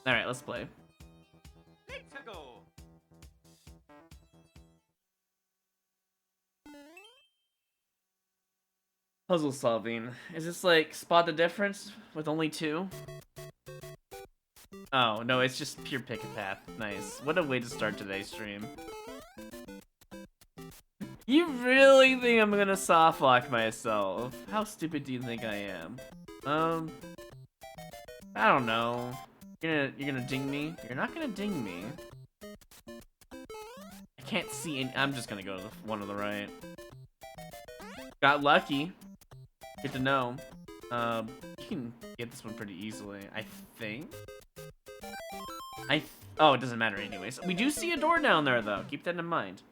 Alright, let's play. Let's go. Puzzle solving. Is this like spot the difference with only 2? Oh, no, it's just pure pick a path. Nice. What a way to start today's stream. You really think I'm gonna soft lock myself? How stupid do you think I am? I don't know. You're gonna ding me? You're not gonna ding me. I can't see any. I'm just gonna go to the one on the right. Got lucky. Good to know. You can get this one pretty easily, I think. Oh, it doesn't matter anyways. We do see a door down there though. Keep that in mind.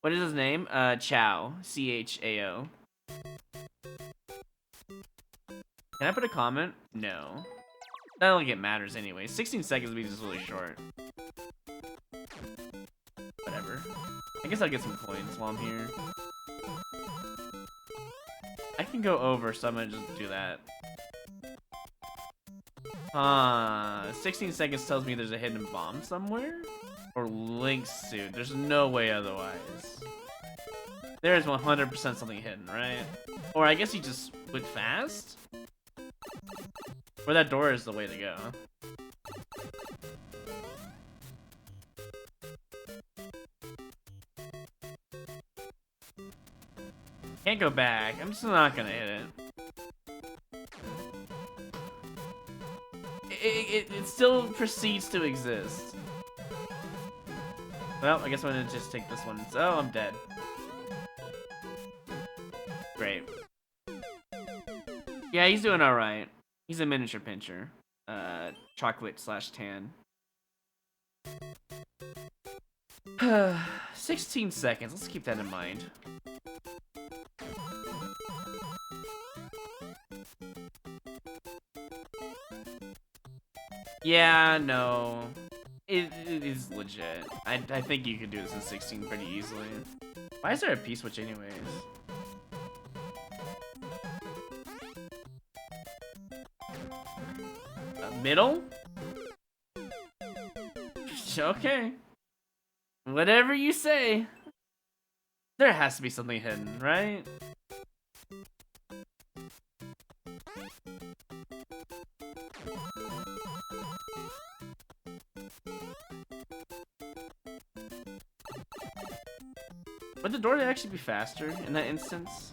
What is his name? Chao. C-H-A-O. Can I put a comment? No. I don't think it matters anyway. 16 seconds would be just really short. Whatever. I guess I'll get some coins while I'm here. I can go over, so I'm gonna just do that. 16 seconds tells me there's a hidden bomb somewhere? Or Link's suit. There's no way otherwise. There is 100% something hidden, right? Or I guess he just went fast? Or that door is the way to go. Can't go back. I'm just not gonna hit it. It still proceeds to exist. Well, I guess I'm gonna just take this one. Oh, I'm dead. Great. Yeah, he's doing alright. He's a miniature pincher. Chocolate/tan. 16 seconds. Let's keep that in mind. Yeah, no. It is legit. I think you could do this in 16 pretty easily. Why is there a P-switch anyways? Middle? Okay. Whatever you say. There has to be something hidden, right? Would the door actually be faster in that instance?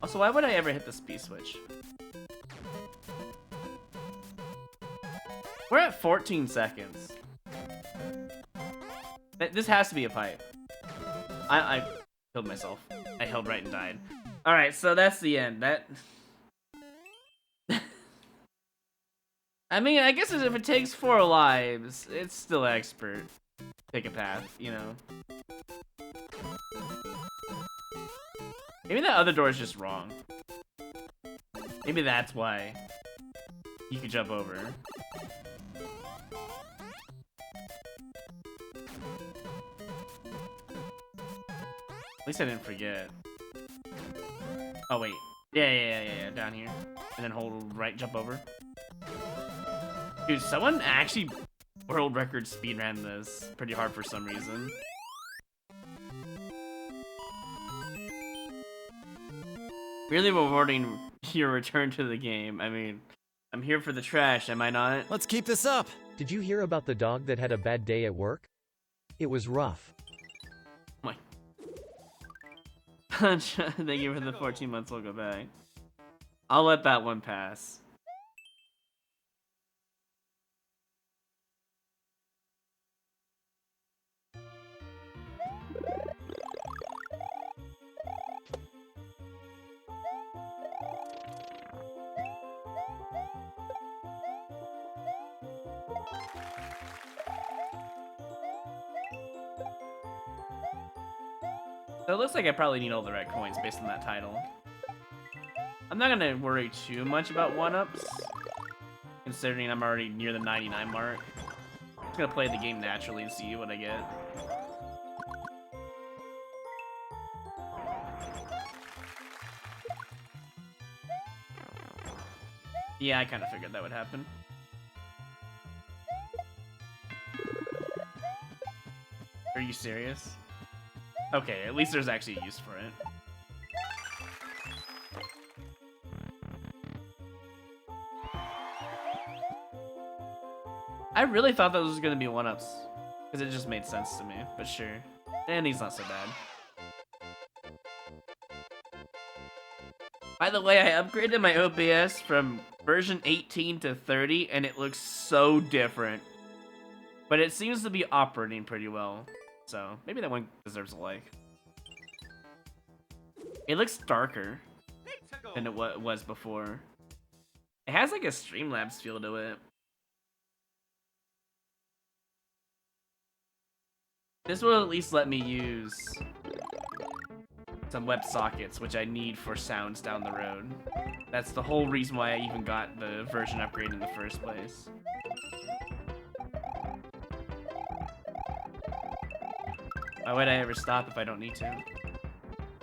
Also, why would I ever hit the speed switch? We're at 14 seconds. This has to be a pipe. I killed myself. I held right and died. Alright, so that's the end. I mean, I guess if it takes 4 lives, it's still expert. Pick a path, you know. Maybe that other door is just wrong. Maybe that's why you could jump over. At least I didn't forget. Oh wait. Yeah, down here. And then hold right, jump over. Dude, someone actually world record speedran this pretty hard for some reason. Really rewarding your return to the game. I mean, I'm here for the trash, am I not? Let's keep this up! Did you hear about the dog that had a bad day at work? It was rough. My. Thank you for the 14 months, we'll go back. I'll let that one pass. So it looks like I probably need all the red coins based on that title. I'm not gonna worry too much about 1-ups, considering I'm already near the 99 mark. I'm just gonna play the game naturally and see what I get. Yeah, I kind of figured that would happen. Are you serious? Okay, at least there's actually a use for it. I really thought that was gonna be 1-ups, because it just made sense to me, but sure. And he's not so bad. By the way, I upgraded my OBS from version 18 to 30, and it looks so different. But it seems to be operating pretty well, so maybe that one deserves a like. It looks darker than it was before. It has like a Streamlabs feel to it. This will at least let me use some WebSockets, which I need for sounds down the road. That's the whole reason why I even got the version upgrade in the first place. Why would I ever stop if I don't need to?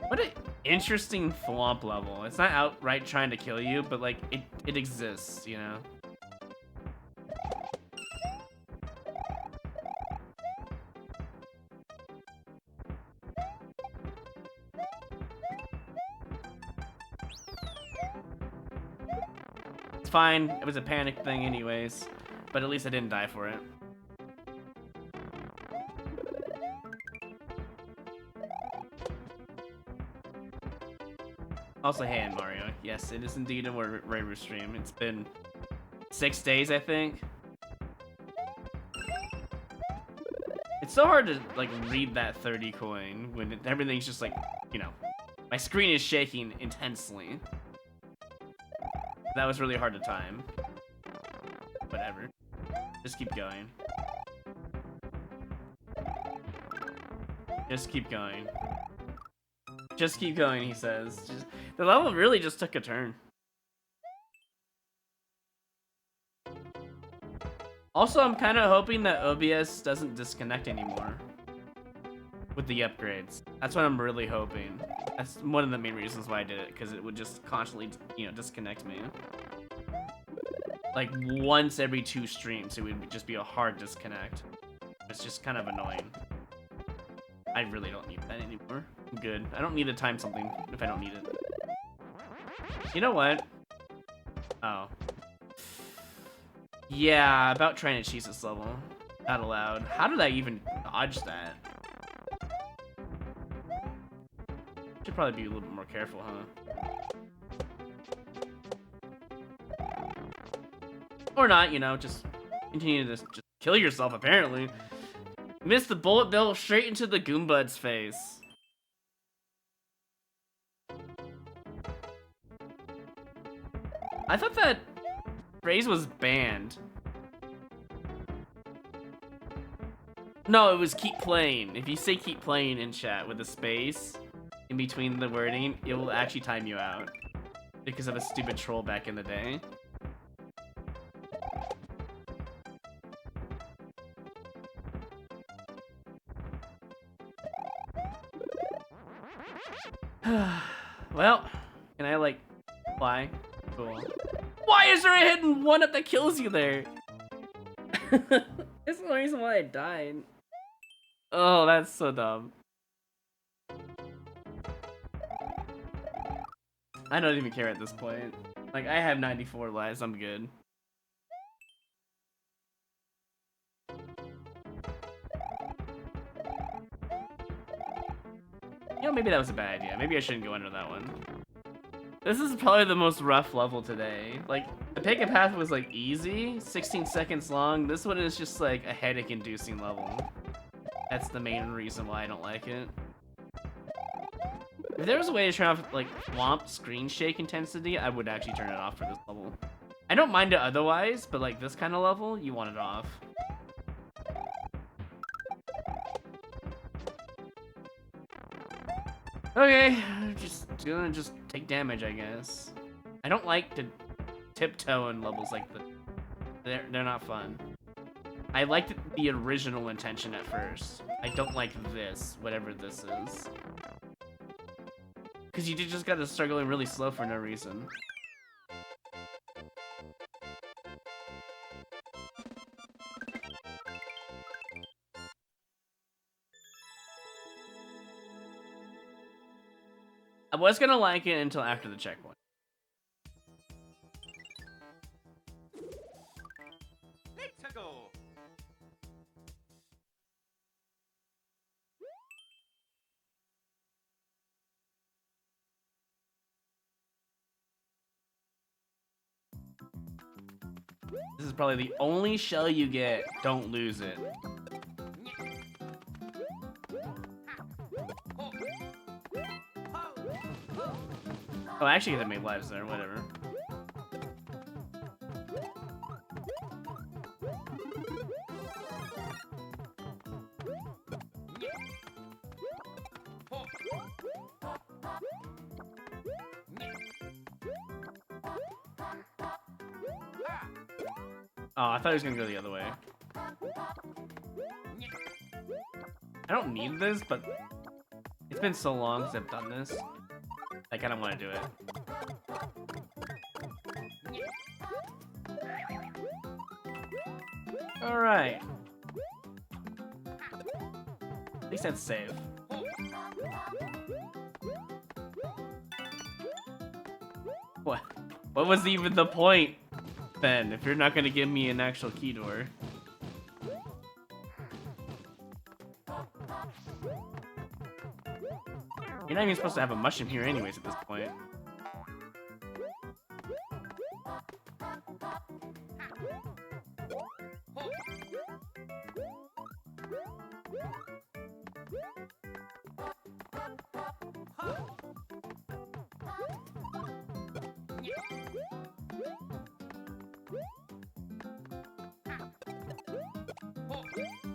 What an interesting thwomp level. It's not outright trying to kill you, but like, it exists, you know? It's fine, it was a panic thing anyways, but at least I didn't die for it. Also, hey, Mario. Yes, it is indeed a Royru stream. It's been 6 days, I think. It's so hard to like read that 30 coin when everything's just like, you know, my screen is shaking intensely. That was really hard to time. Whatever. Just keep going. Just keep going. Just keep going, he says. The level really just took a turn. Also, I'm kind of hoping that OBS doesn't disconnect anymore with the upgrades. That's what I'm really hoping. That's one of the main reasons why I did it, because it would just constantly, you know, disconnect me. Like once every 2 streams, it would just be a hard disconnect. It's just kind of annoying. I really don't need that anymore. I'm good. I don't need to time something if I don't need it. You know what? Oh. Yeah, about trying to cheese this level. Not allowed. How did I even dodge that? Should probably be a little bit more careful, huh? Or not, you know, just continue to just kill yourself, apparently. Missed the bullet bill straight into the Goombud's face. I thought that phrase was banned. No, it was keep playing. If you say keep playing in chat with a space in between the wording, it will actually time you out. Because of a stupid troll back in the day. Well, can I like fly? Cool. Why is there a hidden 1-up that kills you there? That's the reason why I died. Oh, that's so dumb. I don't even care at this point. Like, I have 94 lives, I'm good. You know, maybe that was a bad idea. Maybe I shouldn't go under that one. This is probably the most rough level today. Like, the pick a path was like easy, 16 seconds long. This one is just like a headache-inducing level. That's the main reason why I don't like it. If there was a way to turn off like Womp screen shake intensity, I would actually turn it off for this level. I don't mind it otherwise, but like this kind of level, you want it off. Okay, just gonna take damage, I guess. I don't like to tiptoe in levels like this. They're not fun. I liked the original intention at first. I don't like this, whatever this is. Because you just gotta start going really slow for no reason. I was gonna like it until after the checkpoint. Let's go. This is probably the only shell you get. Don't lose it. Oh, I actually get to make lives there. Whatever. Oh, I thought he was gonna go the other way. I don't need this, but it's been so long since I've done this. I kind of want to do it. All right. At least that's safe. What? What was even the point then? If you're not gonna give me an actual key door. You're not even supposed to have a mushroom here anyways at this point.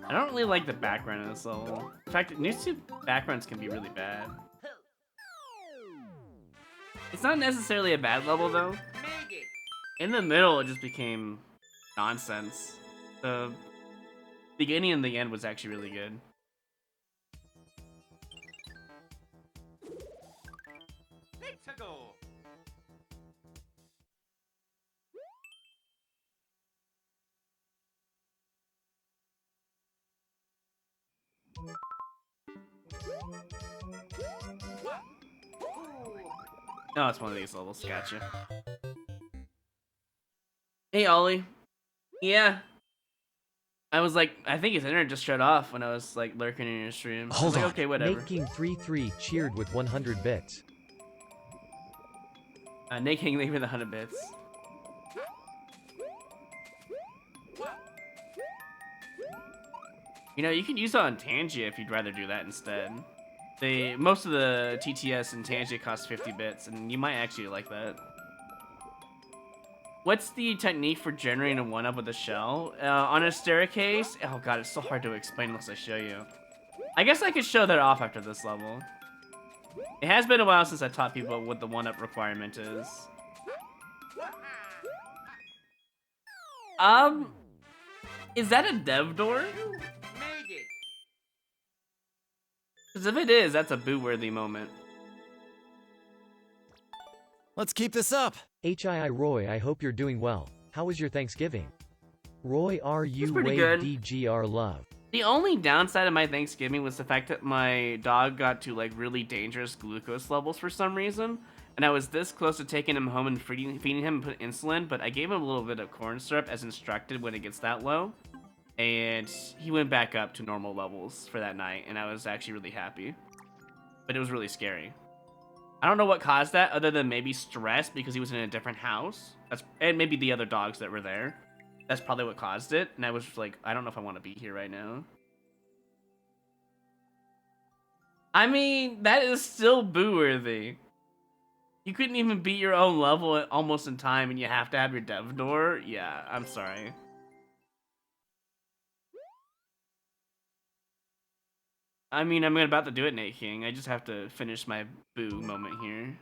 I don't really like the background of this level. In fact, new backgrounds can be really bad. It's not necessarily a bad level though. In the middle, it just became nonsense. The beginning and the end was actually really good. Let's go. Oh, it's one of these levels. Gotcha. Hey, Ollie. Yeah. I was like, I think his internet just shut off when I was like lurking in your stream. Hold like, on. okay, whatever. Nate King 33 cheered with 100 bits. Nate King, leave me the 100 bits. You know, you can use it on Tangia if you'd rather do that instead. Most of the TTS in Tangia cost 50 bits, and you might actually like that. What's the technique for generating a 1-up with a shell? On a staircase? Oh god, it's so hard to explain unless I show you. I guess I could show that off after this level. It has been a while since I taught people what the 1-up requirement is. Is that a dev door? Because if it is, that's a boo-worthy moment. Let's keep this up. HII Roy, I hope you're doing well. How was your Thanksgiving? Roy RU pretty Wave good. DGR Love. The only downside of my Thanksgiving was the fact that my dog got to like really dangerous glucose levels for some reason, and I was this close to taking him home and feeding him and put insulin, but I gave him a little bit of corn syrup as instructed when it gets that low, and he went back up to normal levels for that night, and I was actually really happy. But it was really scary. I don't know what caused that, other than maybe stress because he was in a different house. And maybe the other dogs that were there. That's probably what caused it. And I was like, I don't know if I want to be here right now. I mean, that is still boo-worthy. You couldn't even beat your own level almost in time, and you have to have your dev door? Yeah, I'm sorry. I mean, I'm about to do it, Nate King. I just have to finish my boo moment here.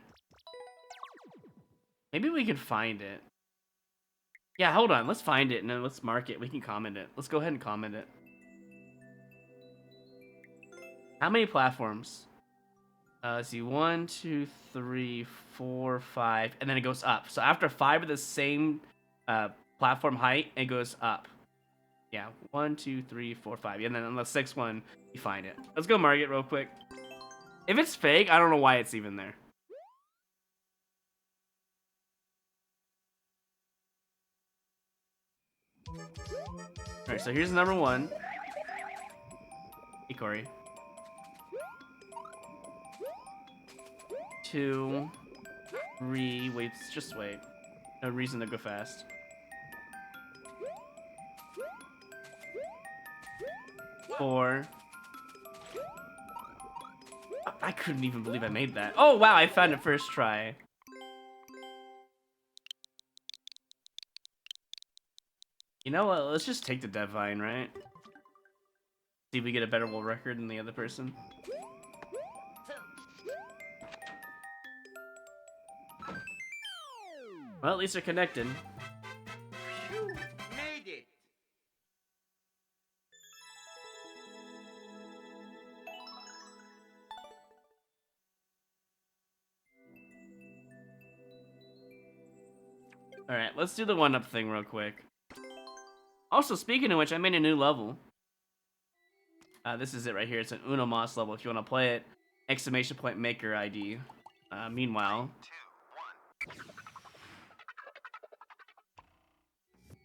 Maybe we can find it. Yeah, hold on. Let's find it and then let's mark it. We can comment it. Let's go ahead and comment it. How many platforms? Let's see. 1, 2, 3, 4, 5. And then it goes up. So after 5 of the same platform height, it goes up. Yeah. 1, 2, 3, 4, 5. And then on the 6th one, you find it. Let's go mark it real quick. If it's fake, I don't know why it's even there. Alright, so here's number 1. Hey, Corey. 2, 3. Wait, just wait. No reason to go fast. 4. I couldn't even believe I made that. Oh, wow, I found it first try. You know what? Let's just take the Devine, right? See if we get a better world record than the other person. Well, at least they're connected. You made it. Alright, let's do the 1-up thing real quick. Also, speaking of which, I made a new level. This is it right here. It's an Uno Moss level. If you want to play it, exclamation point maker ID. Meanwhile,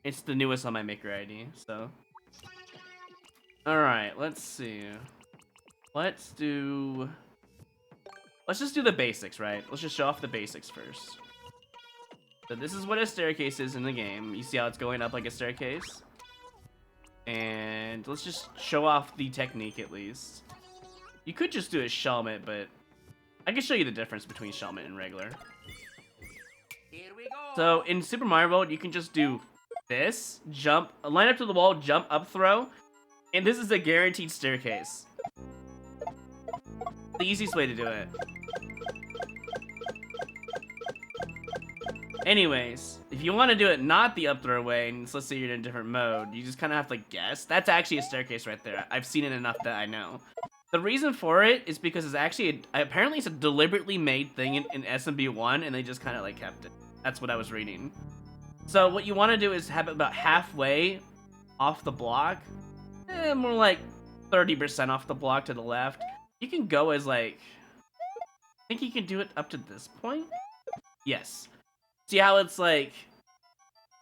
it's the newest on my maker ID. So, all right, let's see. Let's just do the basics, right? Let's just show off the basics first. So this is what a staircase is in the game. You see how it's going up like a staircase? And let's just show off the technique at least. You could just do a Shelmet, but I can show you the difference between Shelmet and regular. Here we go. So in Super Mario World, you can just do this, jump, line up to the wall, jump, up, throw, and this is a guaranteed staircase. The easiest way to do it. Anyways, if you want to do it not the up throw way, and let's say you're in a different mode, you just kind of have to guess. That's actually a staircase right there. I've seen it enough that I know. The reason for it is because it's actually, apparently it's a deliberately made thing in SMB1, and they just kind of kept it. That's what I was reading. So what you want to do is have it about halfway off the block, more like 30% off the block to the left. You can go as I think you can do it up to this point? Yes. See how it's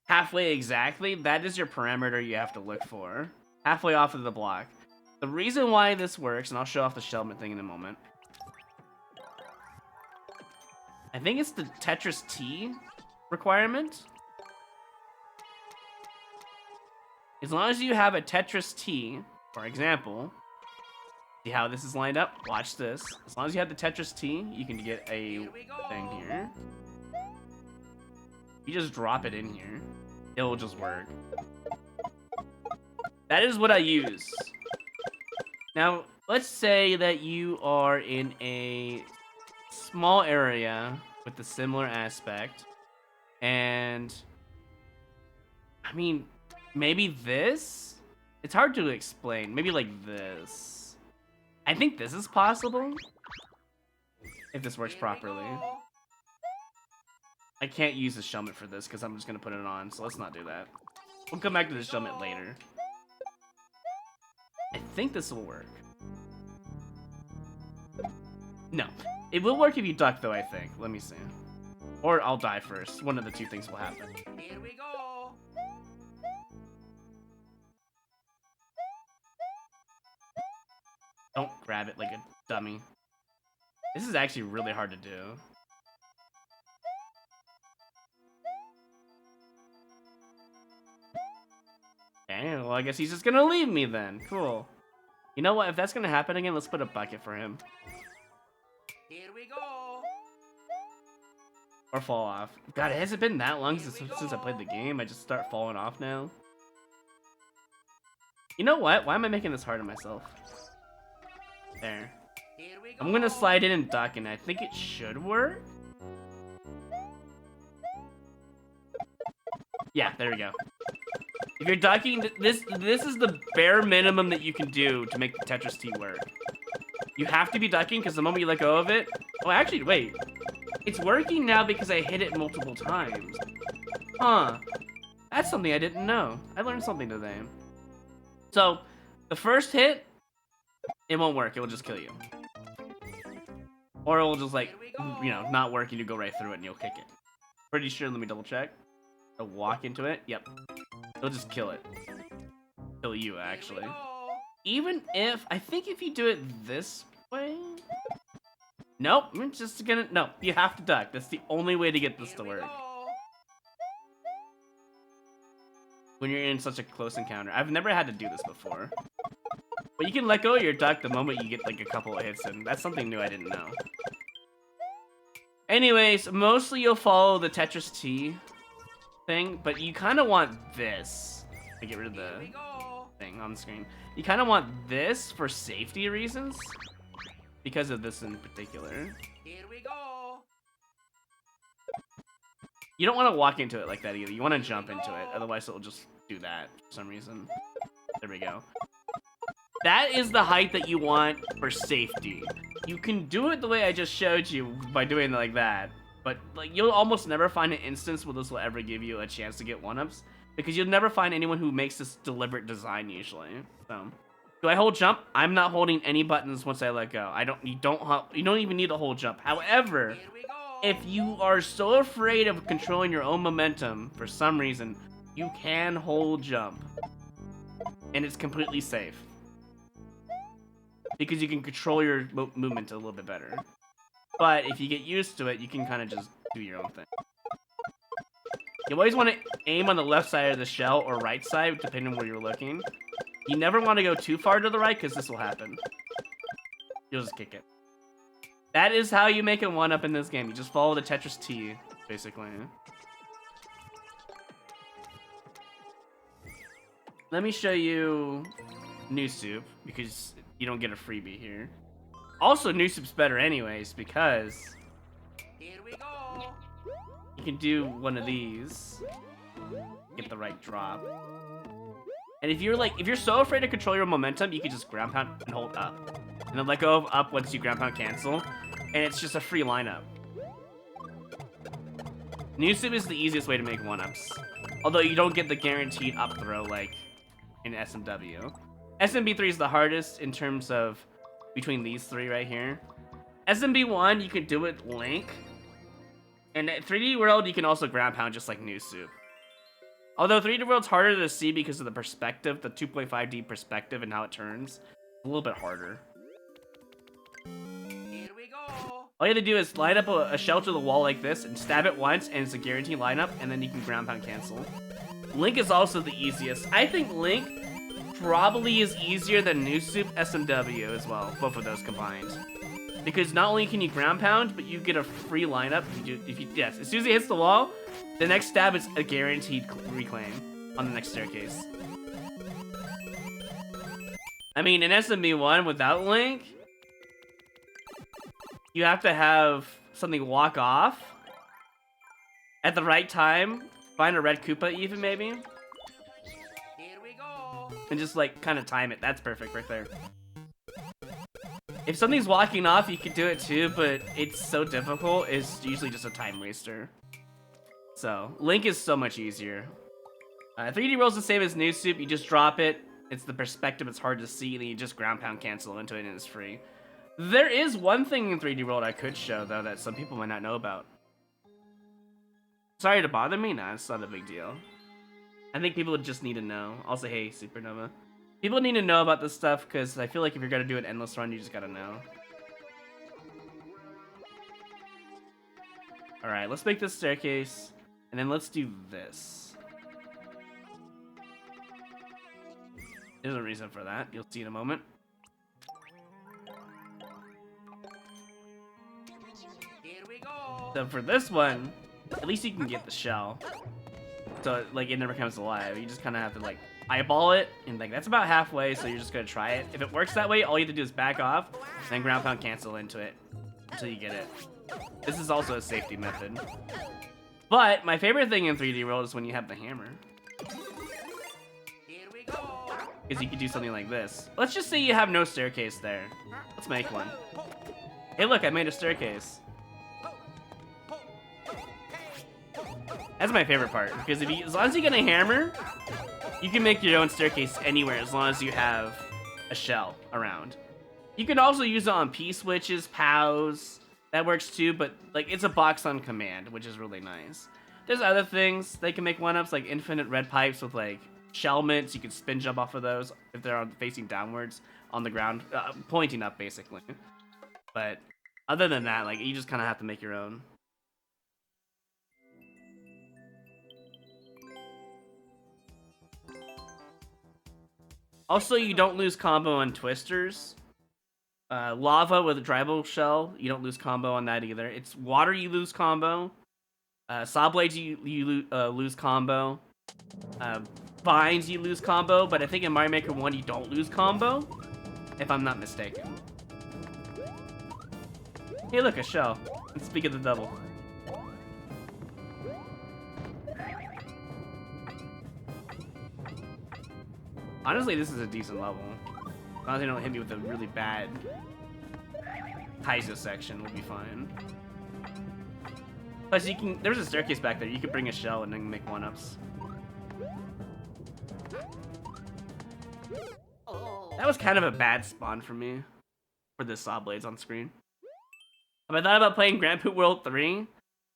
halfway exactly? That is your parameter you have to look for. Halfway off of the block. The reason why this works, and I'll show off the Shelmet thing in a moment. I think it's the Tetris T requirement. As long as you have a Tetris T, for example, see how this is lined up? Watch this. As long as you have the Tetris T, you can get a thing here. You just drop it in here. It will just work. That is what I use. Now, let's say that you are in a small area with a similar aspect. And, I mean, maybe this? It's hard to explain. Maybe like this. I think this is possible. If this works properly. I can't use the Shelmet for this because I'm just going to put it on, so let's not do that. We'll come back to the Shelmet later. I think this will work. No. It will work if you duck, though, I think. Let me see. Or I'll die first. One of the two things will happen. Here we go. Don't grab it like a dummy. This is actually really hard to do. Okay, well, I guess he's just gonna leave me then. Cool. You know what? If that's gonna happen again, let's put a bucket for him. Here we go. Or fall off. God, has it been that long since I played the game? I just start falling off now. You know what? Why am I making this hard on myself? There. Here we go. I'm gonna slide in and duck, and I think it should work. Yeah, there we go. If you're ducking, this is the bare minimum that you can do to make the Tetris T work. You have to be ducking because the moment you let go of it... Oh, actually, wait. It's working now because I hit it multiple times. Huh. That's something I didn't know. I learned something today. So, the first hit, it won't work. It will just kill you. Or it will just, not work and you go right through it and you'll kick it. Pretty sure. Let me double check. I'll walk into it. Yep. It'll just kill it. Kill you, actually. Here we go. Even if, I think if you do it this way... Nope, I'm just gonna, no, you have to duck. That's the only way to get this to Here we work. go. When you're in such a close encounter. I've never had to do this before. But you can let go of your duck the moment you get like a couple of hits in. That's something new I didn't know. Anyways, mostly you'll follow the Tetris T thing, but you kind of want this. I get rid of Here we the go. thing on the screen. You kind of want this for safety reasons. Because of this in particular. Here we go. You don't want to walk into it like that either. You want to jump into it. Otherwise, it'll just do that for some reason. There we go. That is the height that you want for safety. You can do it the way I just showed you by doing it like that. But like you'll almost never find an instance where this will ever give you a chance to get 1-ups. Because you'll never find anyone who makes this deliberate design usually. So, do I hold jump? I'm not holding any buttons once I let go. You don't even need to hold jump. However, Here we go. if you are so afraid of controlling your own momentum for some reason, you can hold jump. And it's completely safe. Because you can control your movement a little bit better. But if you get used to it, you can kind of just do your own thing. You always want to aim on the left side of the shell or right side, depending on where you're looking. You never want to go too far to the right, because this will happen. You'll just kick it. That is how you make a 1-up in this game. You just follow the Tetris T, basically. Let me show you New Soup, because you don't get a freebie here. Also, New Soup's better anyways, because Here we go. you can do one of these. Get the right drop. And if you're so afraid to control your momentum, you can just ground pound and hold up. And then let go of up once you ground pound cancel. And it's just a free lineup. New Soup is the easiest way to make 1-ups. Although you don't get the guaranteed up throw like in SMW. SMB3 is the hardest in terms of between these three right here. SMB1, you can do it Link. And at 3D World, you can also ground pound just like New Soup. Although 3D World's harder to see because of the perspective, the 2.5D perspective and how it turns. It's a little bit harder. Here we go. All you have to do is line up a shell to the wall like this and stab it once, and it's a guaranteed lineup, and then you can ground pound cancel. Link is also the easiest. I think Link probably is easier than New Soup SMW as well, both of those combined. Because not only can you ground pound, but you get a free lineup yes, as soon as it hits the wall, the next stab is a guaranteed reclaim on the next staircase. I mean, in SMB1 without Link, you have to have something walk off at the right time, find a red Koopa even maybe, Here we go. and just like kind of time it. That's perfect right there. If something's walking off, you could do it too, but it's so difficult, it's usually just a time waster. So, Link is so much easier. 3D World's the same as New Soup, you just drop it, it's the perspective, it's hard to see, and then you just ground pound cancel into it and it's free. There is one thing in 3D World I could show, though, that some people might not know about. Sorry to bother me? Nah, it's not a big deal. I think people just need to know. Also, hey, Supernova. People need to know about this stuff, because I feel like if you're going to do an endless run, you just gotta know. Alright, let's make this staircase, and then let's do this. There's a reason for that. You'll see in a moment. Here we go. So for this one, at least you can get the shell. So like it never comes alive. You just kind of have to like eyeball it, and like that's about halfway. So you're just gonna try it. If it works that way, all you have to do is back off, then ground pound cancel into it until you get it. This is also a safety method. But my favorite thing in 3D World is when you have the hammer, Here we go. because you can do something like this. Let's just say you have no staircase there. Let's make one. Hey, look, I made a staircase. That's my favorite part, because as long as you get a hammer, you can make your own staircase anywhere as long as you have a shell around. You can also use it on P-switches, POWs, that works too, but like it's a box on command, which is really nice. There's other things they can make 1-ups, like infinite red pipes with like shell mints. You can spin jump off of those if they're facing downwards on the ground, pointing up basically. But other than that, like you just kind of have to make your own. Also, you don't lose combo on twisters. Lava with a tribal shell, you don't lose combo on that either. It's water you lose combo. Saw blades you lose combo. Vines you lose combo, but I think in Mario Maker 1 you don't lose combo, if I'm not mistaken. Hey look, a shell. Let's speak of the devil. Honestly, this is a decent level. As long as they don't hit me with a really bad Kaizo section, we'll be fine. Plus, you can. There's a staircase back there. You could bring a shell and then make 1-ups. That was kind of a bad spawn for me, for the saw blades on screen. Have I thought about playing Grand Poop World 3?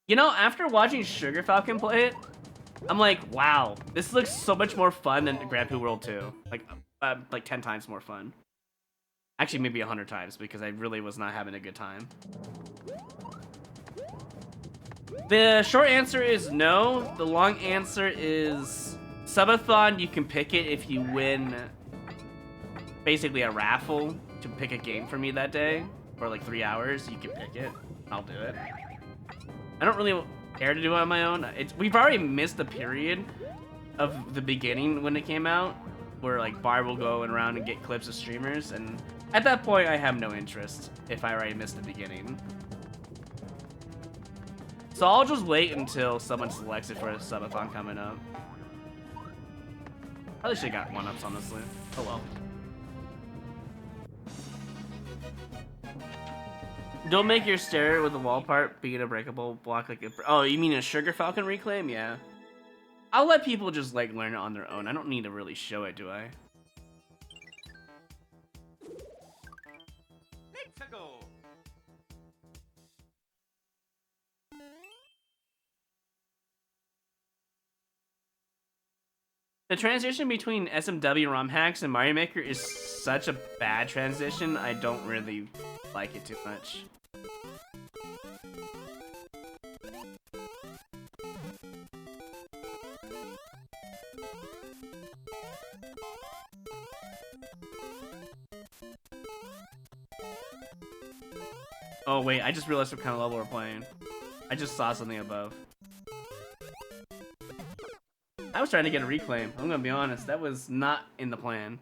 You know, after watching Sugar Falcon play it, I'm like, wow, this looks so much more fun than Grand Poop World 2. Like 10 times more fun. Actually, maybe 100 times, because I really was not having a good time. The short answer is no. The long answer is Subathon, you can pick it if you win basically a raffle to pick a game for me that day. For like 3 hours, you can pick it. I'll do it. I don't really care to do it on my own. We've already missed the period of the beginning when it came out, where like Barb will go around and get clips of streamers, and at that point I have no interest if I already missed the beginning. So I'll just wait until someone selects it for a subathon coming up. Probably should have got 1-ups, honestly. Oh well. Don't make your stair with the wall part being a breakable block like a... Oh, you mean a Sugar Falcon reclaim? Yeah. I'll let people just like learn it on their own. I don't need to really show it, do I? Let's go. The transition between SMW ROM hacks and Mario Maker is such a bad transition, I don't really like it too much. Oh wait, I just realized what kind of level we're playing. I just saw something above. I was trying to get a reclaim. I'm gonna be honest, that was not in the plan.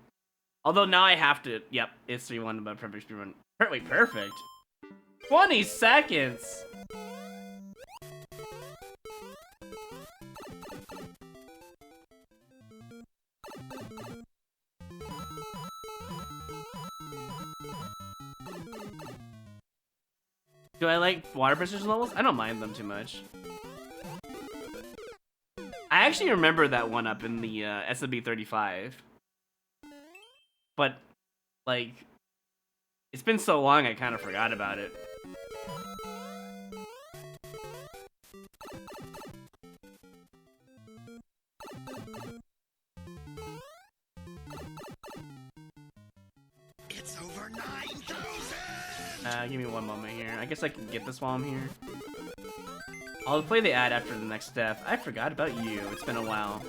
Although now I have to. Yep, it's 3-1, but perfect speedrun. Wait, perfect. 20 seconds. Do I like water precision levels? I don't mind them too much. I actually remember that 1-up in the SMB 35. But, like, it's been so long I kind of forgot about it. It's over 9,000! Give me one moment here. I guess I can get this while I'm here. I'll play the ad after the next death. I forgot about you. It's been a while.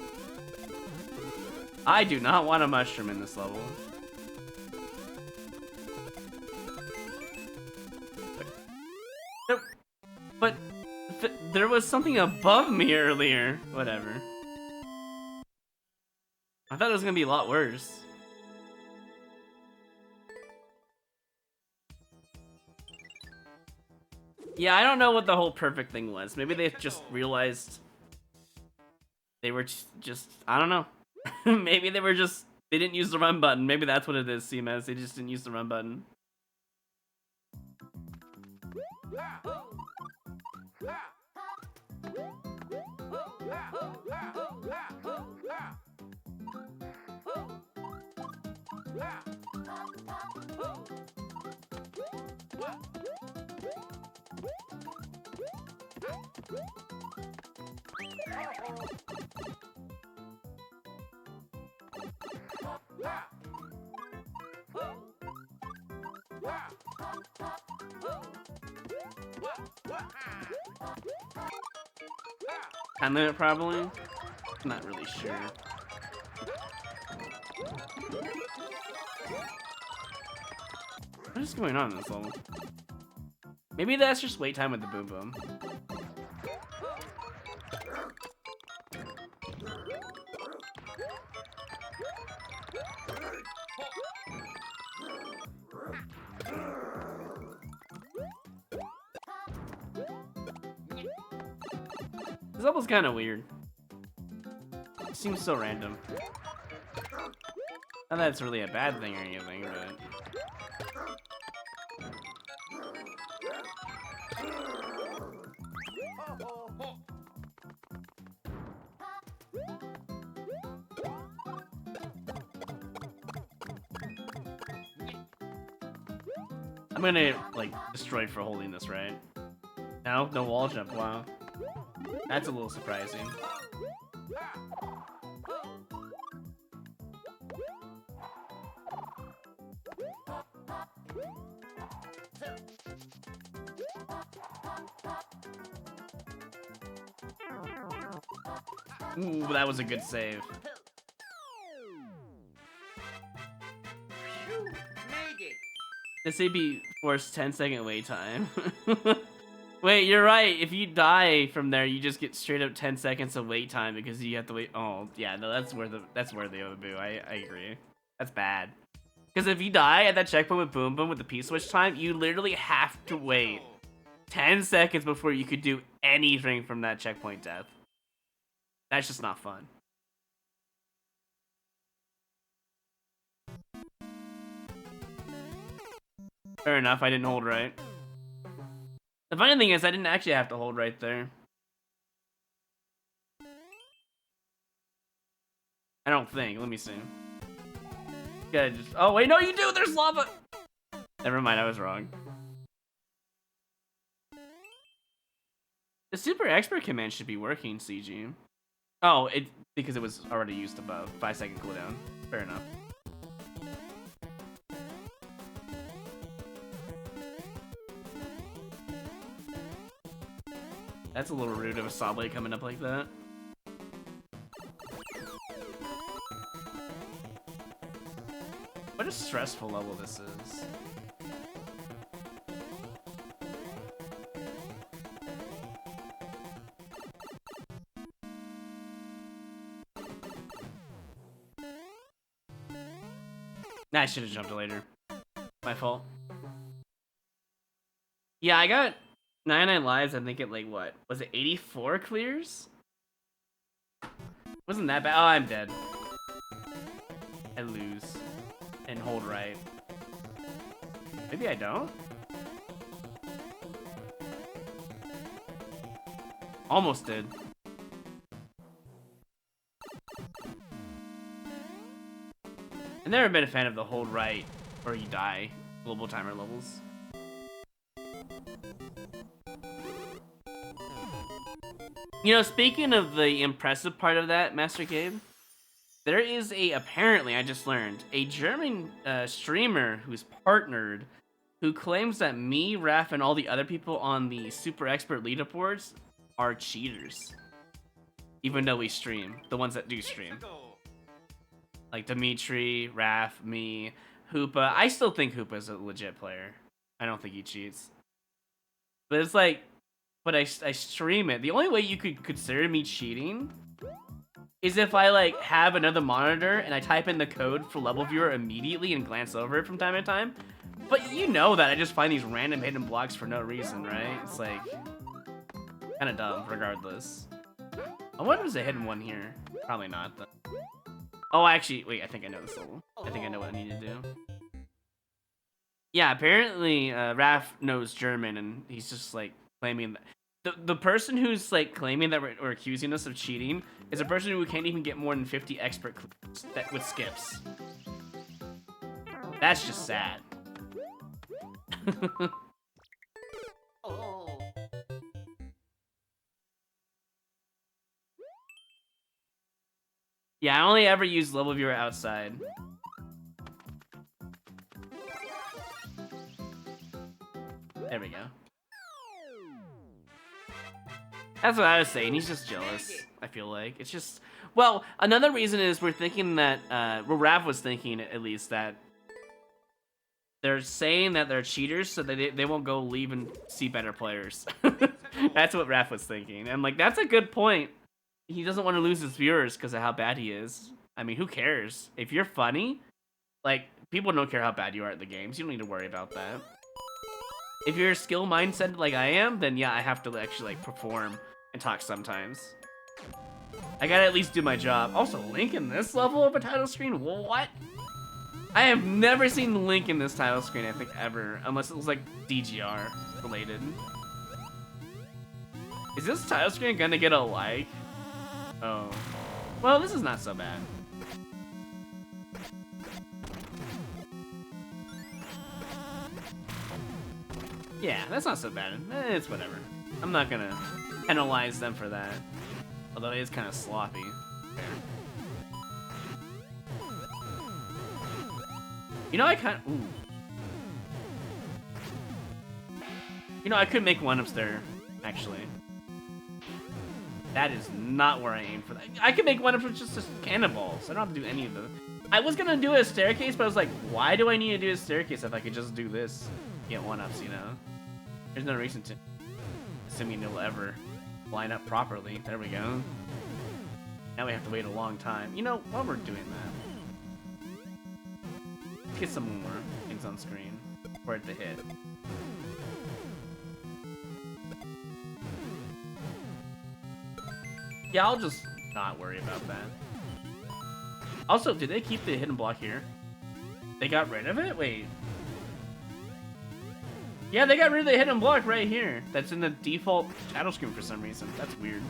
I do not want a mushroom in this level. But there was something above me earlier. Whatever. I thought it was gonna be a lot worse. Yeah, I don't know what the whole perfect thing was. Maybe they just realized they were just I don't know. Maybe they were just they didn't use the run button. Maybe that's what it is, CMS. They just didn't use the run button. Time limit probably? Not really sure. What is going on in this level? Maybe that's just wait time with the boom boom. This level's kind of weird. It seems so random. Not that it's really a bad thing or anything, but... I'm gonna, like, destroy for holding this, right? No? No wall jump, wow. That's a little surprising. Ooh, that was a good save. Made it. This AB forced 10-second wait time. Wait, you're right. If you die from there, you just get straight up 10 seconds of wait time because you have to wait. Oh, yeah, no, that's worth the boo. I agree. That's bad. Because if you die at that checkpoint with Boom Boom with the P-switch time, you literally have to wait 10 seconds before you could do anything from that checkpoint death. That's just not fun. Fair enough, I didn't hold right. The funny thing is, I didn't actually have to hold right there. I don't think. Let me see. Gotta just... Oh, wait, no, you do! There's lava! Never mind, I was wrong. The super expert command should be working, CG. Oh, because it was already used above. 5-second cooldown. Fair enough. That's a little rude of a saw blade coming up like that. What a stressful level this is. Nah, I should have jumped later. My fault. Yeah, I got 99 lives, I think at like what? Was it 84 clears? Wasn't that bad? Oh, I'm dead. I lose. And hold right. Maybe I don't? Almost did. I've never been a fan of the hold right or you die global timer levels. You know, speaking of the impressive part of that, Master Gabe, there is apparently, I just learned, a German streamer who's partnered who claims that me, Raph, and all the other people on the super expert leaderboards are cheaters. Even though we stream. The ones that do stream. Like Dimitri, Raph, me, Hoopa. I still think Hoopa's a legit player. I don't think he cheats. But it's like, but I stream it. The only way you could consider me cheating is if I like have another monitor and I type in the code for level viewer immediately and glance over it from time to time. But you know that I just find these random hidden blocks for no reason, right? It's like kind of dumb regardless. I wonder if there's a hidden one here. Probably not though. Oh, actually, wait, I think I know this level. I think I know what I need to do. Yeah, apparently Raph knows German and he's just like claiming that. The person who's like claiming that we're accusing us of cheating is a person who can't even get more than 50 expert clears with skips. That's just sad. Oh. Yeah, I only ever use level viewer outside. There we go. That's what I was saying. He's just jealous, I feel like. It's just... Well, another reason is we're thinking that... well, Rav was thinking, at least, that... They're saying that they're cheaters, so they won't go leave and see better players. That's what Rav was thinking. And, like, that's a good point. He doesn't want to lose his viewers because of how bad he is. I mean, who cares? If you're funny, like, people don't care how bad you are at the games. You don't need to worry about that. If you're skill mindset like I am, then yeah, I have to actually, like, perform and talk sometimes. I gotta at least do my job. Also, Link in this level of a title screen? What? I have never seen Link in this title screen, I think, ever. Unless it was, like, DGR related. Is this title screen gonna get a like? Oh. Well, this is not so bad. Yeah, that's not so bad. It's whatever. I'm not gonna penalize them for that. Although it is kind of sloppy. Fair. You know, I kind of... Ooh. You know, I could make one-ups there, actually. That is not where I aim for that. I could make one-ups with just cannonballs. I don't have to do any of them. I was gonna do a staircase, but I was like, why do I need to do a staircase if I could just do this? Get one-ups, you know? There's no reason to... Assuming it'll ever line up properly. There we go. Now we have to wait a long time. You know, while we're doing that... Let's get some more things on screen for it to hit. Yeah, I'll just not worry about that. Also, did they keep the hidden block here? They got rid of it? Wait. Yeah, they got rid of the hidden block right here. That's in the default title screen for some reason. That's weird.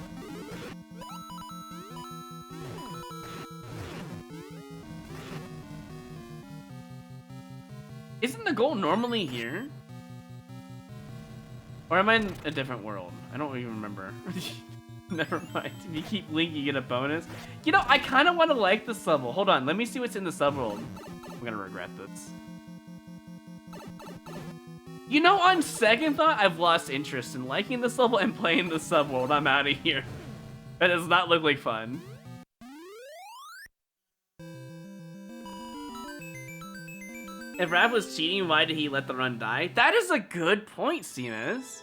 Isn't the goal normally here? Or am I in a different world? I don't even remember. Never mind. If you keep Link, you get a bonus. You know, I kind of want to like this level. Hold on, let me see what's in the subworld. I'm gonna regret this. You know, on second thought, I've lost interest in liking this level and playing the subworld. I'm out of here. That does not look like fun. If Rav was cheating, why did he let the run die? That is a good point, Seamus.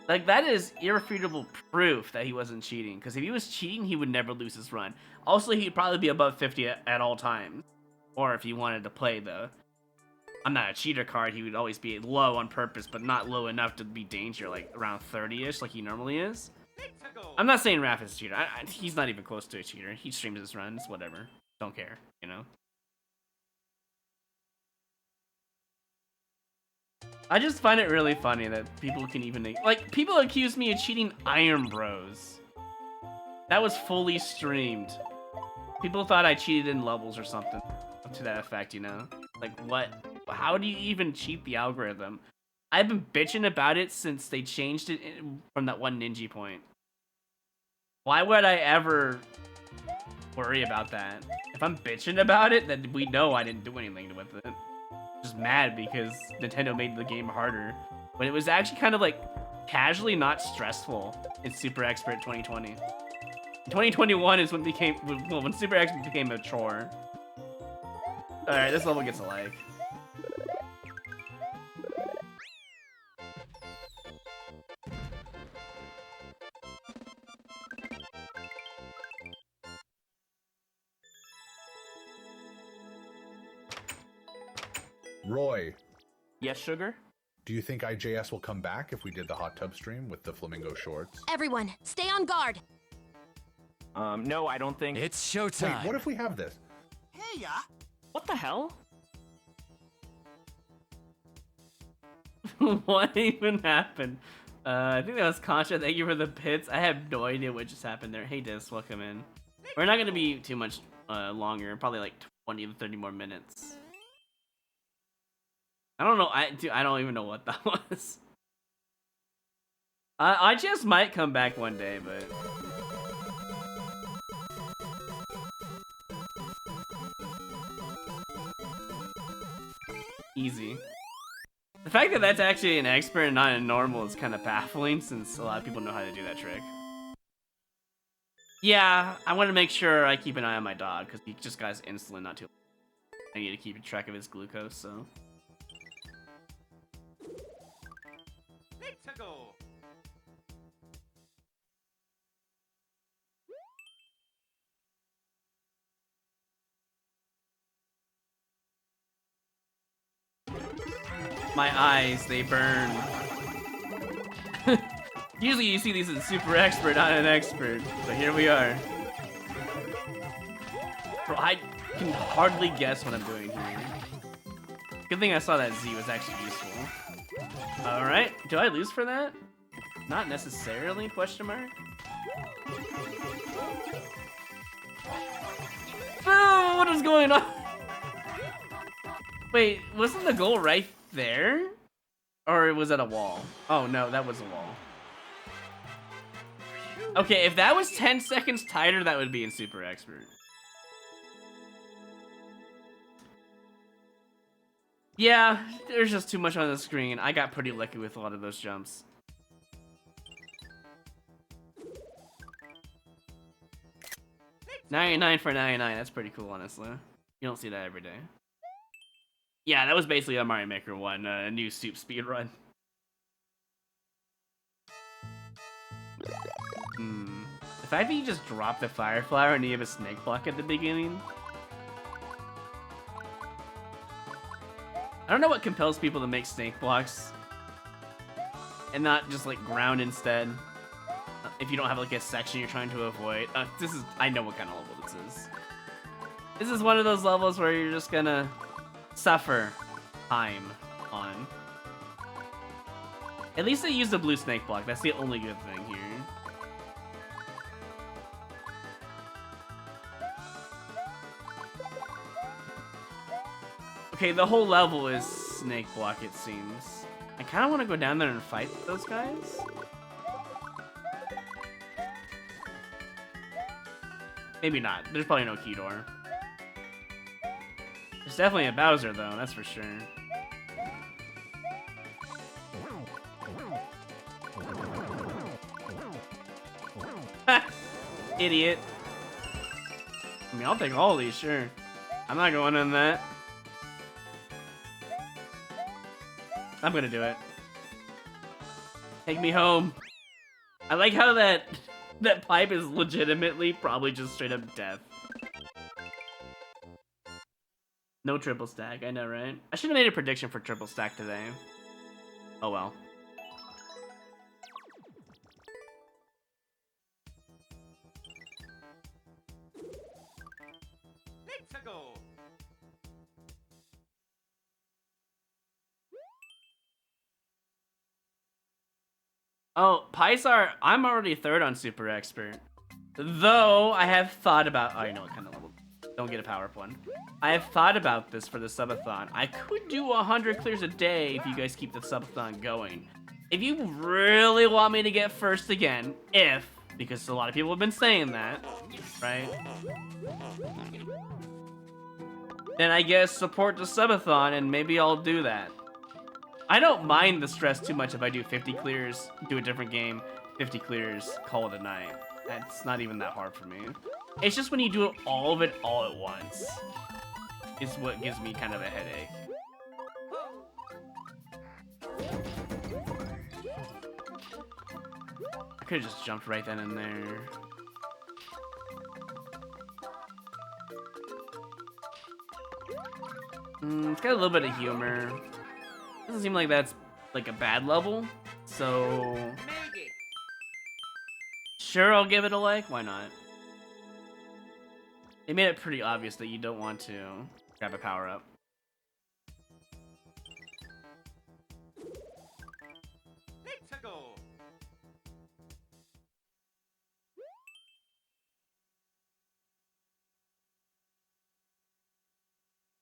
Like, that is irrefutable proof that he wasn't cheating. Because if he was cheating, he would never lose his run. Also, he'd probably be above 50 at all times. Or if he wanted to play the... I'm not a cheater card, he would always be low on purpose, but not low enough to be danger, like around 30-ish, like he normally is. I'm not saying Raph is a cheater. He's not even close to a cheater. He streams his runs, whatever. Don't care, you know? I just find it really funny that people can even... Like, people accuse me of cheating Iron Bros. That was fully streamed. People thought I cheated in levels or something. To that effect, you know? Like, what? How do you even cheat the algorithm? I've been bitching about it since they changed it from that one ninja point. Why would I ever worry about that? If I'm bitching about it, then we know I didn't do anything with it. Just mad because Nintendo made the game harder. But it was actually kind of like casually not stressful in Super Expert 2020. 2021 is when when Super Expert became a chore. Alright, this level gets a like. Roy, Yes, sugar? do you think IJS will come back if we did the hot tub stream with the flamingo shorts? Everyone, stay on guard. No, I don't think... It's showtime. Wait, what if we have this? Hey, What the hell? What even happened? I think that was Concha. Thank you for the bits. I have no idea what just happened there. Hey, Dis, welcome in. We're not going to be too much longer. Probably like 20 to 30 more minutes. I don't know. I don't even know what that was. I just might come back one day, but... Easy. The fact that that's actually an expert and not a normal is kind of baffling, since a lot of people know how to do that trick. Yeah, I want to make sure I keep an eye on my dog, because he just got his insulin not too long. I need to keep track of his glucose, so... Let's go. My eyes, they burn. Usually you see these in super expert, not an expert, but here we are. Bro, I can hardly guess what I'm doing here. Good thing I saw that Z was actually useful. Alright, do I lose for that? Not necessarily, question mark? Oh, what is going on? Wait, wasn't the goal right there? Or was that a wall? Oh no, that was a wall. Okay, if that was 10 seconds tighter, that would be in super expert. Yeah, there's just too much on the screen. I got pretty lucky with a lot of those jumps. $99 for 99, that's pretty cool, honestly. You don't see that every day. Yeah, that was basically a Mario Maker 1, a new soup speed run. The fact that you just drop the fire flower and you have a snake block at the beginning. I don't know what compels people to make snake blocks and not just like ground instead. If you don't have like a section you're trying to avoid. I know what kind of level this is. This is one of those levels where you're just gonna suffer time on. At least they used the blue snake block. That's the only good thing here. Okay, the whole level is snake block, it seems. I kind of want to go down there and fight those guys. Maybe not. There's probably no key door. There's definitely a Bowser, though, that's for sure. Ha! Idiot. I mean, I'll take all these, sure. I'm not going in that. I'm gonna do it. Take me home. I like how that pipe is legitimately probably just straight up death. No triple stack, I know, right? I should have made a prediction for triple stack today. Oh well. Let's go. Oh, Paisar, I'm already third on Super Expert. Though, I have thought about... Oh, you know what kind of level... Don't get a power up one. I have thought about this for the Subathon. I could do 100 clears a day if you guys keep the Subathon going. If you really want me to get first again, because a lot of people have been saying that, right? Then I guess support the Subathon and maybe I'll do that. I don't mind the stress too much if I do 50 clears, do a different game, 50 clears, call it a night. That's not even that hard for me. It's just when you do all of it all at once is what gives me kind of a headache. I could have just jumped right then and there. It's got a little bit of humor. Doesn't seem like that's like a bad level, so Made it. sure, I'll give it a like. Why not? They made it pretty obvious that you don't want to grab a power up. Let's go.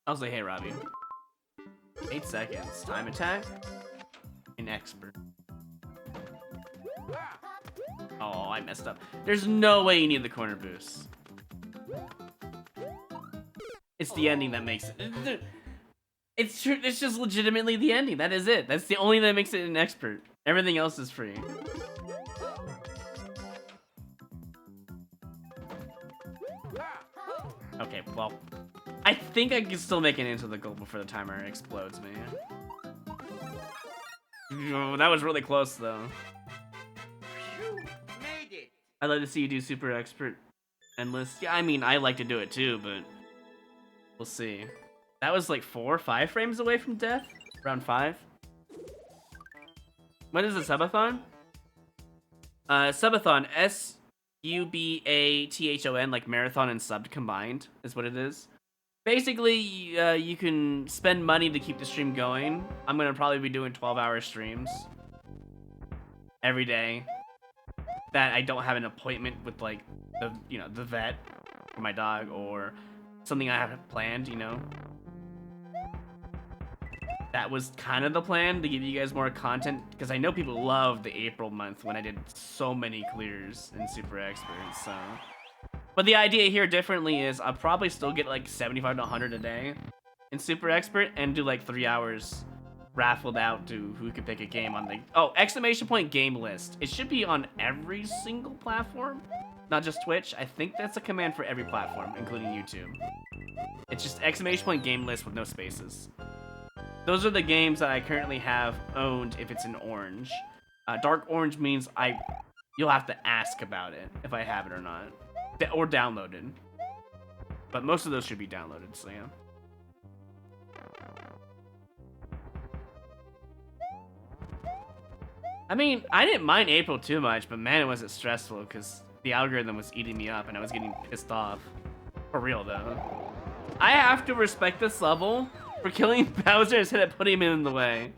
I'll say, hey, Robbie. 8 seconds. Time attack. An expert. Oh, I messed up. There's no way you need the corner boost. It's the ending that makes it. It's true. It's just legitimately the ending. That is it. That's the only thing that makes it an expert. Everything else is free. Okay, well, I think I can still make it into the goal before the timer explodes me. Oh, that was really close, though. You made it. I'd like to see you do super expert endless. Yeah, I mean, I like to do it too, but we'll see. That was like 4 or 5 frames away from death? Round 5? What is a Subathon? Subathon, Subathon, like marathon and subbed combined, is what it is. Basically, you can spend money to keep the stream going. I'm gonna probably be doing 12-hour streams every day. That I don't have an appointment with like the vet for my dog or something I have planned, you know. That was kind of the plan, to give you guys more content, because I know people love the April month when I did so many clears in Super Expert, so. But the idea here differently is I'll probably still get like 75 to 100 a day in Super Expert and do like 3 hours raffled out to who could pick a game on the exclamation point game list. It should be on every single platform, not just Twitch. I think that's a command for every platform, including YouTube. It's just exclamation point game list with no spaces. Those are the games that I currently have owned if it's in orange. Dark orange means you'll have to ask about it if I have it or not. Or downloaded. But most of those should be downloaded, so yeah. I mean, I didn't mind April too much, but man, it was stressful because the algorithm was eating me up and I was getting pissed off. For real, though. I have to respect this level for killing Bowser instead of putting him in the way.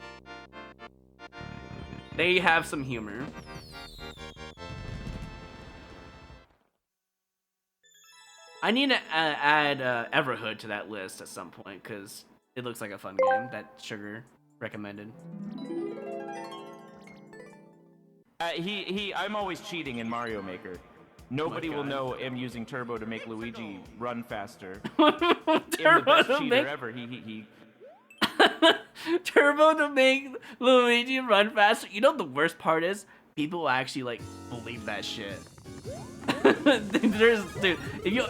They have some humor. I need to add Everhood to that list at some point because it looks like a fun game that Sugar recommended. I'm always cheating in Mario Maker. Nobody will know I'm using Turbo to make Luigi run faster. The best cheater ever. He. Turbo to make Luigi run faster. You know what the worst part is? People will actually like believe that shit. Dude, if you,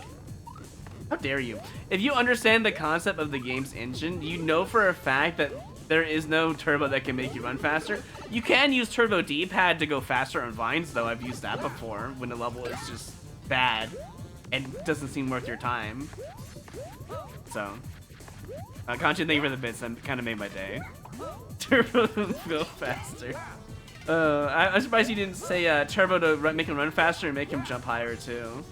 how dare you? If you understand the concept of the game's engine, you know for a fact that there is no turbo that can make you run faster. You can use turbo D-pad to go faster on vines, though. I've used that before when the level is just bad and doesn't seem worth your time. So, Concha, thank you for the bits. That kind of made my day. Turbo to go faster. I'm surprised you didn't say turbo to make him run faster and make him jump higher too.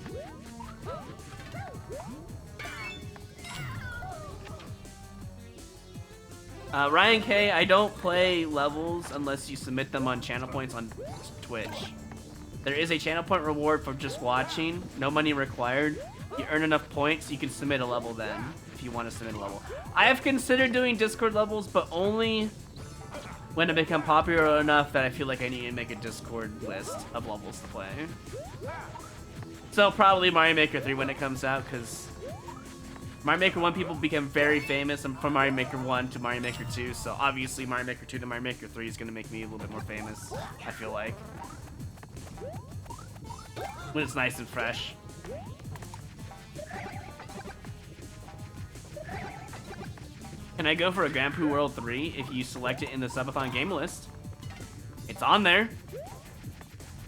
Ryan K, I don't play levels unless you submit them on channel points on Twitch. There is a channel point reward for just watching, no money required. You earn enough points, you can submit a level then, if you want to submit a level. I have considered doing Discord levels, but only when it become popular enough that I feel like I need to make a Discord list of levels to play. So probably Mario Maker 3 when it comes out, because Mario Maker 1 people became very famous, and from Mario Maker 1 to Mario Maker 2, so obviously Mario Maker 2 to Mario Maker 3 is going to make me a little bit more famous, I feel like. When it's nice and fresh. Can I go for a Grand Prix World 3 if you select it in the Subathon game list? It's on there.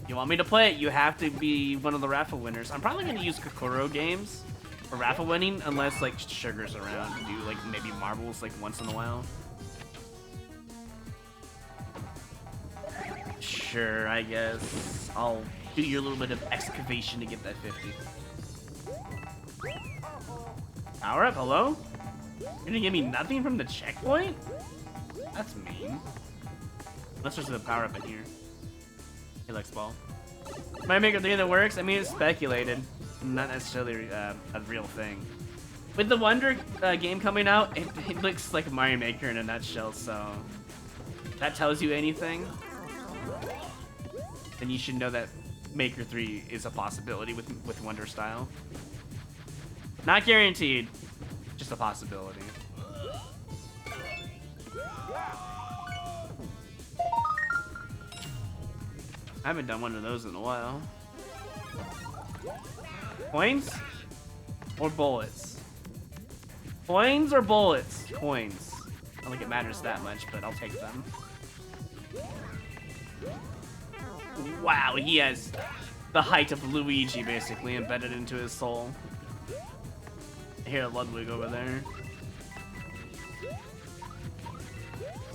If you want me to play it, you have to be one of the raffle winners. I'm probably going to use Kokoro games for raffle winning, unless like Sugar's around to do like maybe marbles like once in a while. Sure, I guess I'll do your little bit of excavation to get that 50. Power up, hello? You're gonna give me nothing from the checkpoint? That's mean. Unless there's a power up in here. Hey, Lex Ball. Mario Maker 3 that works? I mean, it's speculated. Not necessarily a real thing. With the Wonder game coming out, it looks like Mario Maker in a nutshell, so if that tells you anything, then you should know that Maker 3 is a possibility with Wonder style. Not guaranteed, just a possibility. I haven't done one of those in a while. Coins? Or bullets? Coins or bullets? Coins. I don't think it matters that much, but I'll take them. Wow, he has the height of Luigi basically embedded into his soul. I hear Ludwig over there.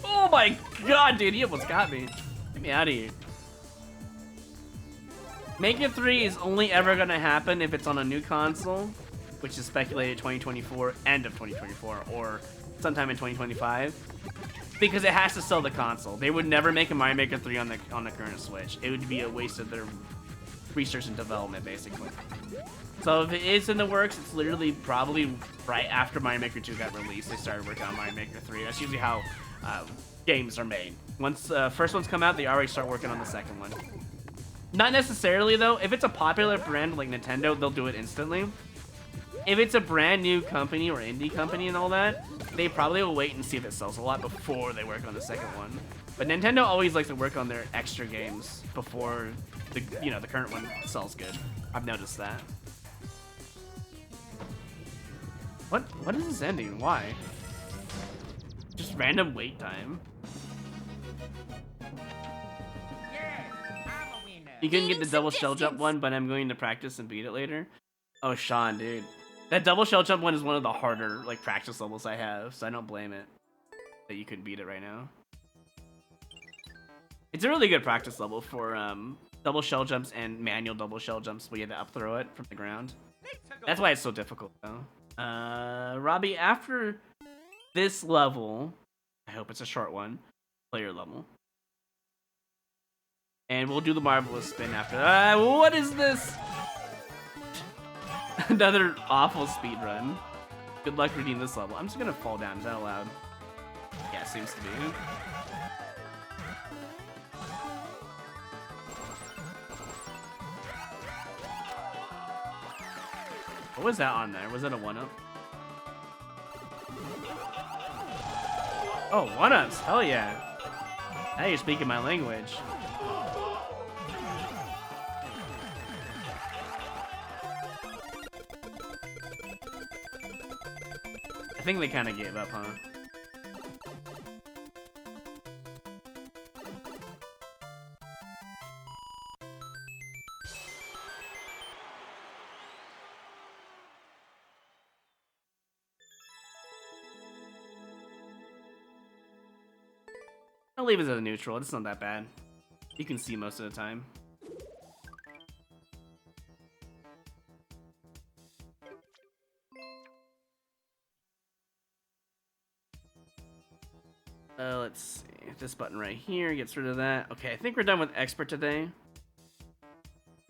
Oh my god, dude, he almost got me. Get me out of here. Make It 3 is only ever gonna happen if it's on a new console, which is speculated 2024, end of 2024, or sometime in 2025, because it has to sell the console. They would never make a Mario Maker 3 on the current Switch. It would be a waste of their research and development, basically. So if it is in the works, it's literally probably right after Mario Maker 2 got released, they started working on Mario Maker 3. That's usually how games are made. Once first ones come out, they already start working on the second one. Not necessarily, though. If it's a popular brand like Nintendo, they'll do it instantly. If it's a brand new company or indie company and all that, they probably will wait and see if it sells a lot before they work on the second one. But Nintendo always likes to work on their extra games before the current one sells good. I've noticed that. What is this ending? Why? Just random wait time. You couldn't get the double shell jump one, but I'm going to practice and beat it later. Oh, Sean, dude. That double shell jump one is one of the harder, like, practice levels I have, so I don't blame it that you couldn't beat it right now. It's a really good practice level for double shell jumps and manual double shell jumps where you have to up throw it from the ground. That's why it's so difficult, though. Robbie, after this level, I hope it's a short one, player level. And we'll do the marvelous spin after that. What is this? Another awful speed run. Good luck reading this level. I'm just gonna fall down. Is that allowed? Yeah, seems to be. What was that on there? Was that a 1-up? Oh, 1-ups. Hell yeah. Now you're speaking my language. I think they kind of gave up, huh? I'll leave it as a neutral. It's not that bad. You can see most of the time. Let's see. This button right here gets rid of that. Okay, I think we're done with Expert today.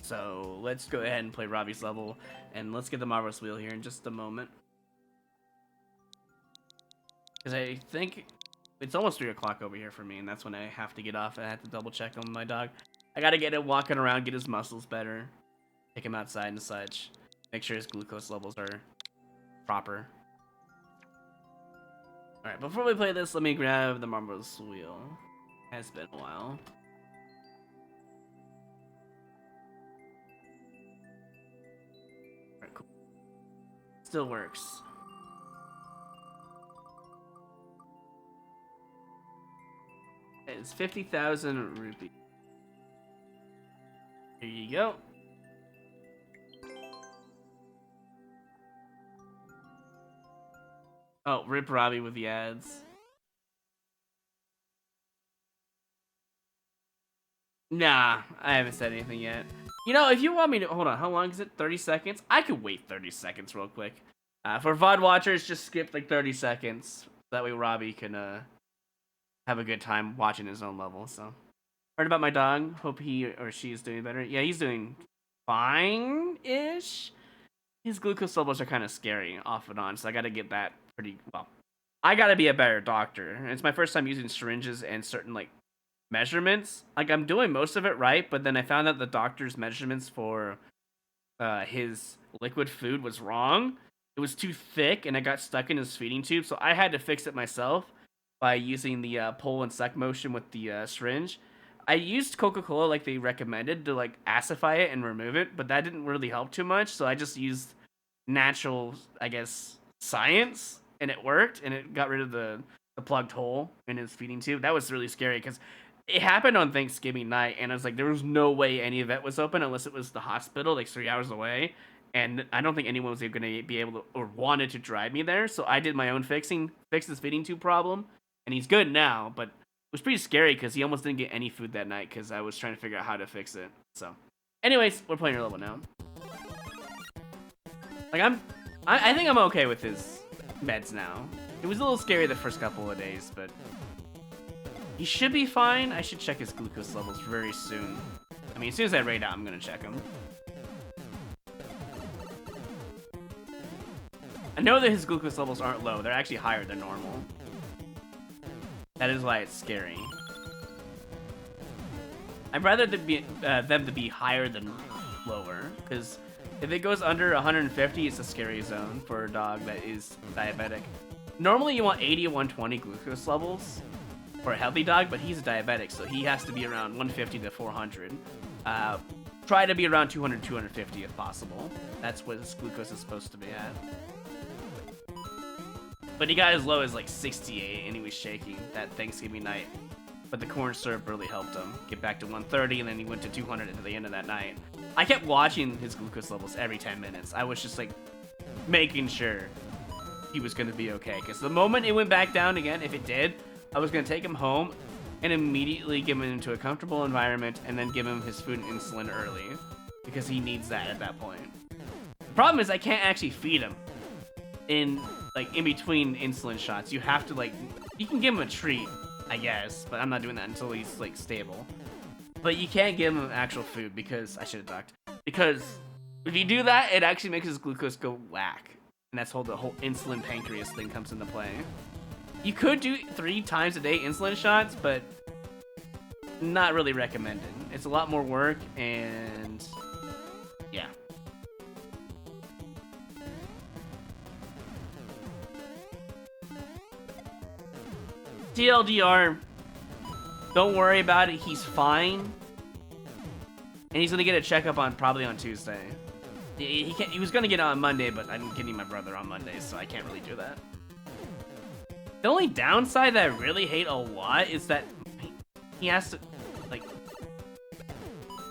So let's go ahead and play Robbie's level, and let's get the Marvelous Wheel here in just a moment. Because I think it's almost 3 o'clock over here for me, and that's when I have to get off. I have to double check on my dog. I gotta get him walking around, get his muscles better, take him outside and such, make sure his glucose levels are proper. Alright, before we play this, let me grab the Marvelous Wheel. Has been a while. Alright, cool. Still works. It's 50,000 rupees. Here you go. Oh, rip Robbie with the ads. Nah, I haven't said anything yet. You know, if you want me to... Hold on, how long is it? 30 seconds? I could wait 30 seconds real quick. For VOD watchers, just skip like 30 seconds. That way Robbie can have a good time watching his own level, so... Heard about my dog. Hope he or she is doing better. Yeah, he's doing fine-ish. His glucose levels are kind of scary off and on, so I gotta get that pretty well. I gotta be a better doctor. It's my first time using syringes and certain like measurements. Like I'm doing most of it right, but then I found out the doctor's measurements for his liquid food was wrong. It was too thick and it got stuck in his feeding tube, so I had to fix it myself. by using the pull and suck motion with the syringe. I used Coca-Cola like they recommended to like acidify it and remove it, but that didn't really help too much. So I just used natural, I guess, science, and it worked, and it got rid of the plugged hole in his feeding tube. That was really scary because it happened on Thanksgiving night, and I was like, there was no way any of it was open unless it was the hospital, like 3 hours away. And I don't think anyone was going to be able to or wanted to drive me there. So I did my own fixed this feeding tube problem, and he's good now. But it was pretty scary because he almost didn't get any food that night because I was trying to figure out how to fix it. So, anyways, we're playing your level now. Like I think I'm okay with his meds now. It was a little scary the first couple of days, but he should be fine. I should check his glucose levels very soon. I mean, as soon as I raid out, I'm gonna check him. I know that his glucose levels aren't low. They're actually higher than normal. That is why it's scary. I'd rather them to be higher than lower, because if it goes under 150, it's a scary zone for a dog that is diabetic. Normally, you want 80 or 120 glucose levels for a healthy dog, but he's a diabetic, so he has to be around 150 to 400. Try to be around 200, 250 if possible. That's what his glucose is supposed to be at. But he got as low as like 68, and he was shaking that Thanksgiving night. But the corn syrup really helped him get back to 130, and then he went to 200 at the end of that night. I kept watching his glucose levels every 10 minutes. I was just like making sure he was going to be okay. Because the moment it went back down again, if it did, I was going to take him home and immediately give him into a comfortable environment and then give him his food and insulin early. Because he needs that at that point. The problem is I can't actually feed him in between insulin shots. You have to you can give him a treat, I guess, but I'm not doing that until he's like stable. But you can't give him actual food because I should have ducked. Because if you do that, it actually makes his glucose go whack, and that's how the whole insulin pancreas thing comes into play. You could do 3 times a day insulin shots, but not really recommended. It's a lot more work, and yeah. TLDR, don't worry about it. He's fine, and he's gonna get a checkup probably on Tuesday. He was gonna get it on Monday, but I'm getting my brother on Monday, so I can't really do that. The only downside that I really hate a lot is that he has to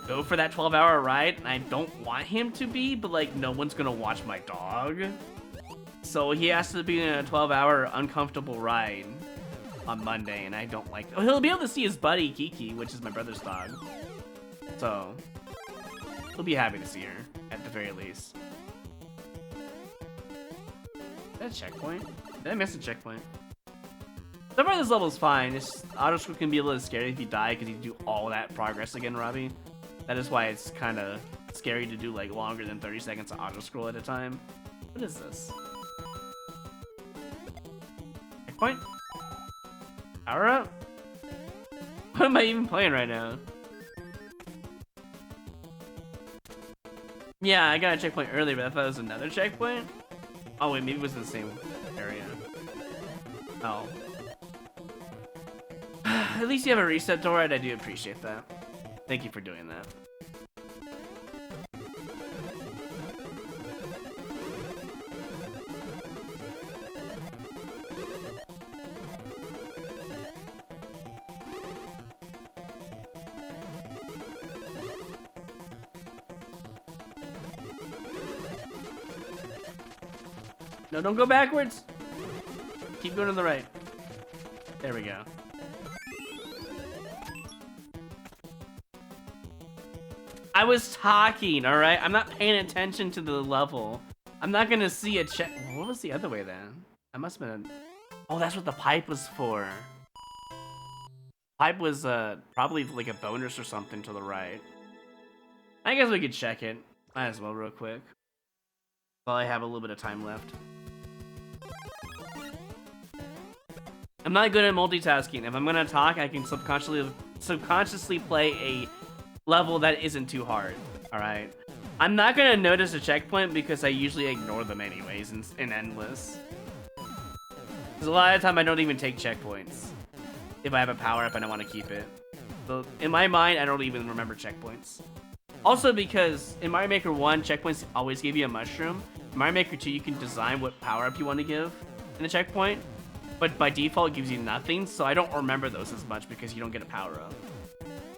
go for that 12-hour ride, and I don't want him to be, but no one's gonna watch my dog, so he has to be in a 12-hour uncomfortable ride on Monday, and I don't like that. He'll be able to see his buddy Kiki, which is my brother's dog, so he'll be happy to see her at the very least. Is that a checkpoint? Did I miss a checkpoint? So far this level's fine. It's auto-scroll can be a little scary if you die because you do all that progress again, Robbie. That is why it's kind of scary to do longer than 30 seconds of auto-scroll at a time. What is this? Checkpoint? Power up? What am I even playing right now? Yeah, I got a checkpoint earlier, but I thought it was another checkpoint? Oh wait, maybe it was in the same area. Oh. At least you have a reset door, and I do appreciate that. Thank you for doing that. No, don't go backwards. Keep going to the right. There we go. I was talking, alright? I'm not paying attention to the level. I'm not gonna see a check. What was the other way then? I must have been. Oh, that's what the pipe was for. Pipe was probably a bonus or something to the right. I guess we could check it. Might as well real quick. While I have a little bit of time left. I'm not good at multitasking. If I'm gonna talk, I can subconsciously play a level that isn't too hard. Alright? I'm not gonna notice a checkpoint because I usually ignore them anyways in Endless. Because a lot of the time I don't even take checkpoints. If I have a power-up and I want to keep it. So in my mind, I don't even remember checkpoints. Also because in Mario Maker 1, checkpoints always give you a mushroom. In Mario Maker 2, you can design what power-up you want to give in a checkpoint. But by default, it gives you nothing, so I don't remember those as much because you don't get a power-up.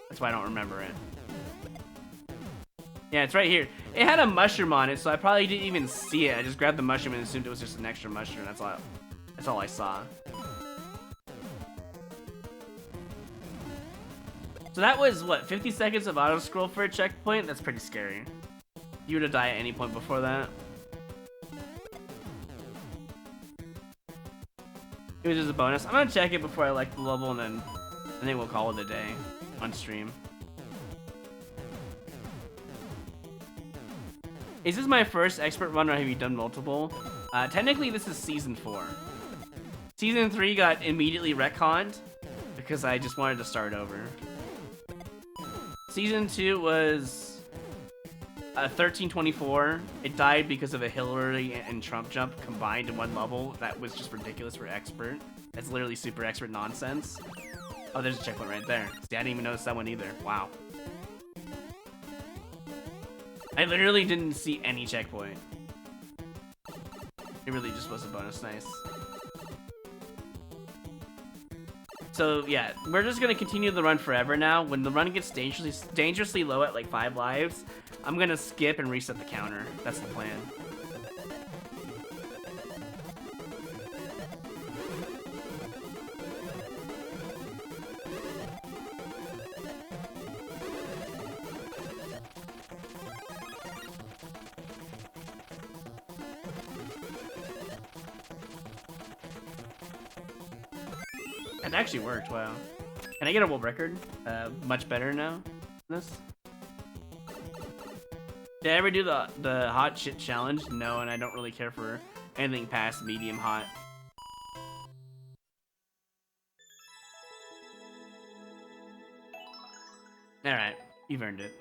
That's why I don't remember it. Yeah, it's right here. It had a mushroom on it, so I probably didn't even see it. I just grabbed the mushroom and assumed it was just an extra mushroom. That's all I saw. So that was, what, 50 seconds of auto-scroll for a checkpoint? That's pretty scary. You were to die at any point before that. It was just a bonus. I'm gonna check it before I like the level, and then I think we'll call it a day on stream. Is this my first expert run, or have you done multiple? Technically, this is Season 4. Season 3 got immediately retconned because I just wanted to start over. Season 2 was 1324. It died because of a Hillary and Trump jump combined in one level. That was just ridiculous for expert. That's literally super expert nonsense. Oh, there's a checkpoint right there. See, I didn't even notice that one either. Wow. I literally didn't see any checkpoint. It really just was a bonus. Nice. So yeah, we're just gonna continue the run forever now. When the run gets dangerously low at like 5 lives, I'm gonna skip and reset the counter. That's the plan. It actually worked, wow. Can I get a world record? Much better now than this? Did I ever do the hot shit challenge? No, and I don't really care for anything past medium hot. Alright, you've earned it.